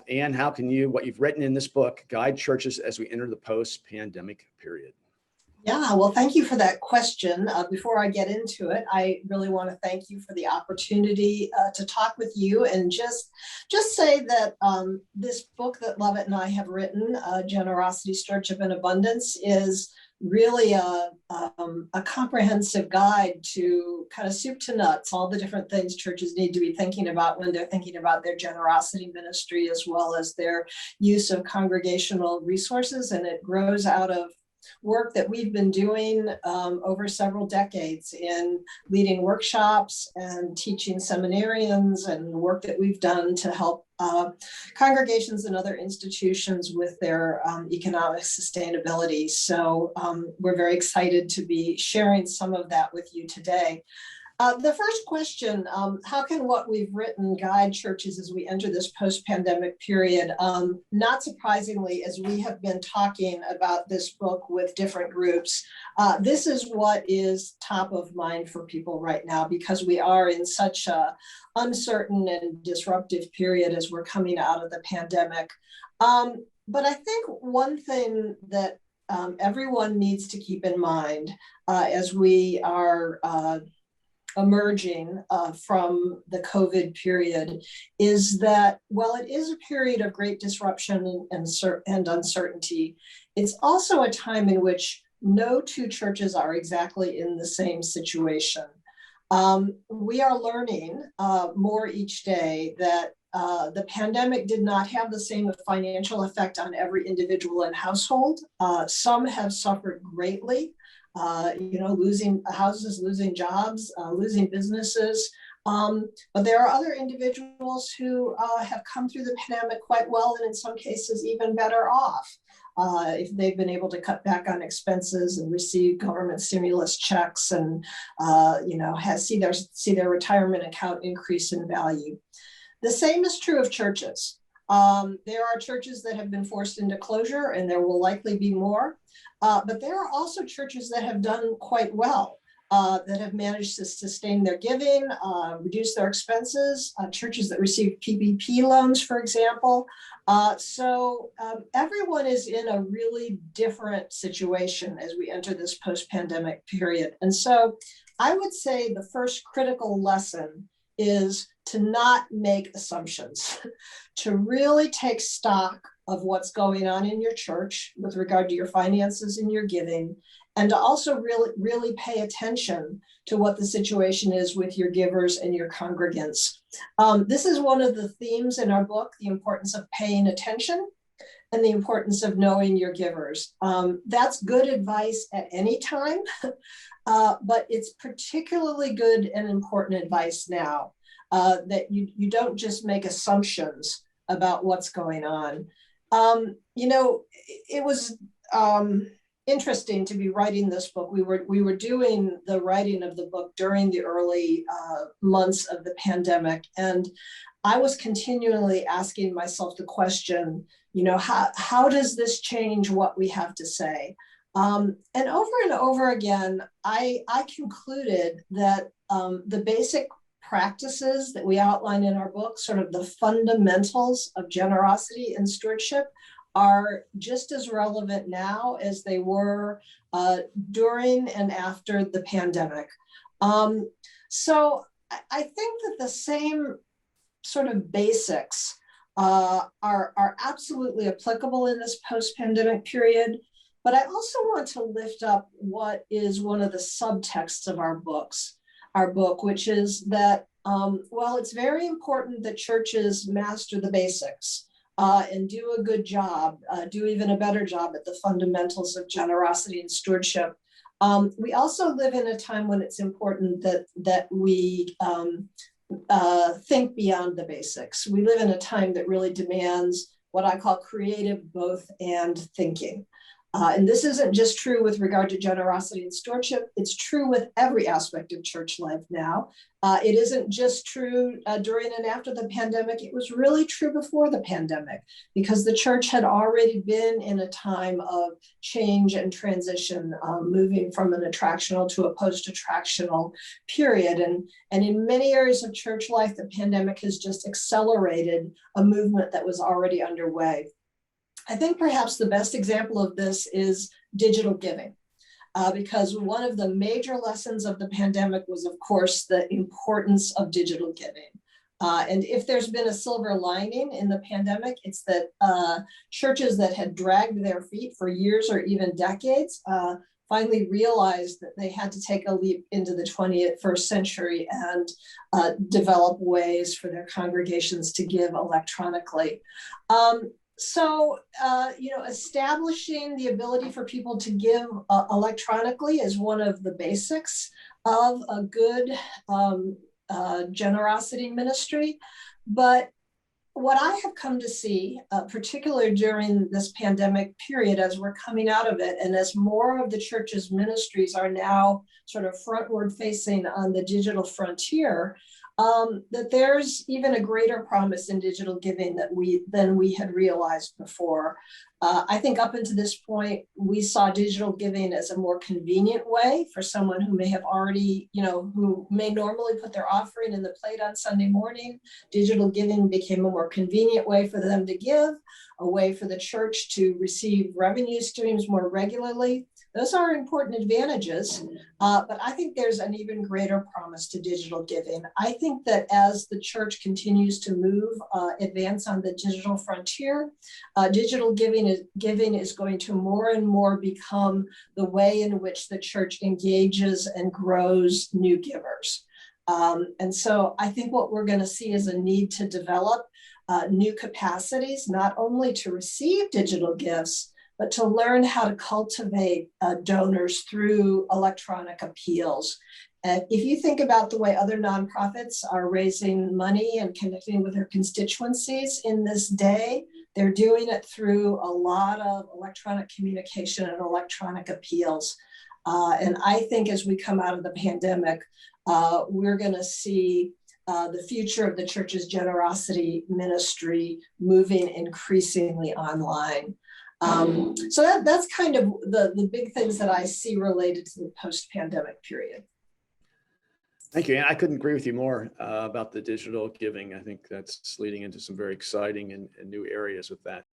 Ann, how can what you've written in this book guide churches as we enter the post-pandemic period? Yeah, well, thank you for that question. Before I get into it, I really want to thank you for the opportunity to talk with you and just say that this book that Lovett and I have written, Generosity, Stewardship, and Abundance, is really a comprehensive guide to kind of soup to nuts, all the different things churches need to be thinking about when they're thinking about their generosity ministry, as well as their use of congregational resources. And it grows out of work that we've been doing over several decades in leading workshops and teaching seminarians, and the work that we've done to help congregations and other institutions with their economic sustainability. So we're very excited to be sharing some of that with you today. The first question, how can what we've written guide churches as we enter this post-pandemic period? Not surprisingly, as we have been talking about this book with different groups, this is what is top of mind for people right now, because we are in such a uncertain and disruptive period as we're coming out of the pandemic. But I think one thing that everyone needs to keep in mind as we are emerging from the COVID period is that while it is a period of great disruption and uncertainty, it's also a time in which no two churches are exactly in the same situation. We are learning more each day that the pandemic did not have the same financial effect on every individual and household. Some have suffered greatly. Losing houses, losing jobs, losing businesses. But there are other individuals who have come through the pandemic quite well, and in some cases even better off if they've been able to cut back on expenses and receive government stimulus checks and see their retirement account increase in value. The same is true of churches. There are churches that have been forced into closure, and there will likely be more. But there are also churches that have done quite well, that have managed to sustain their giving, reduce their expenses, churches that receive PPP loans, for example. So everyone is in a really different situation as we enter this post-pandemic period. And so I would say the first critical lesson is to not make assumptions, to really take stock of what's going on in your church with regard to your finances and your giving, and to also really pay attention to what the situation is with your givers and your congregants. This is one of the themes in our book, the importance of paying attention and the importance of knowing your givers. That's good advice at any time, but it's particularly good and important advice now, that you don't just make assumptions about what's going on. It was interesting to be writing this book. We were doing the writing of the book during the early months of the pandemic, and I was continually asking myself the question, how does this change what we have to say? And over again, I concluded that the basic practices that we outline in our book, sort of the fundamentals of generosity and stewardship, are just as relevant now as they were during and after the pandemic. So I think that the same sort of basics are absolutely applicable in this post-pandemic period. But I also want to lift up what is one of the subtexts of our book, which is that while it's very important that churches master the basics and do a good job, do even a better job at the fundamentals of generosity and stewardship, we also live in a time when it's important that we think beyond the basics. We live in a time that really demands what I call creative both and thinking. And this isn't just true with regard to generosity and stewardship. It's true with every aspect of church life now. It isn't just true during and after the pandemic. It was really true before the pandemic, because the church had already been in a time of change and transition, moving from an attractional to a post-attractional period. And in many areas of church life, the pandemic has just accelerated a movement that was already underway. I think perhaps the best example of this is digital giving, because one of the major lessons of the pandemic was, of course, the importance of digital giving. And if there's been a silver lining in the pandemic, it's that churches that had dragged their feet for years or even decades finally realized that they had to take a leap into the 21st century and develop ways for their congregations to give electronically. So, establishing the ability for people to give electronically is one of the basics of a good generosity ministry. But what I have come to see, particularly during this pandemic period, as we're coming out of it, and as more of the church's ministries are now sort of frontward facing on the digital frontier, that there's even a greater promise in digital giving than we had realized before. I think up until this point, we saw digital giving as a more convenient way for someone who may have already, who may normally put their offering in the plate on Sunday morning. Digital giving became a more convenient way for them to give, a way for the church to receive revenue streams more regularly. Those are important advantages, but I think there's an even greater promise to digital giving. I think that as the church continues to advance on the digital frontier, digital giving is going to more and more become the way in which the church engages and grows new givers. And so I think what we're going to see is a need to develop new capacities, not only to receive digital gifts, but to learn how to cultivate donors through electronic appeals. And if you think about the way other nonprofits are raising money and connecting with their constituencies in this day, they're doing it through a lot of electronic communication and electronic appeals. And I think as we come out of the pandemic, we're going to see the future of the church's generosity ministry moving increasingly online. So that's kind of the big things that I see related to the post-pandemic period. Thank you. And I couldn't agree with you more about the digital giving. I think that's leading into some very exciting and new areas with that.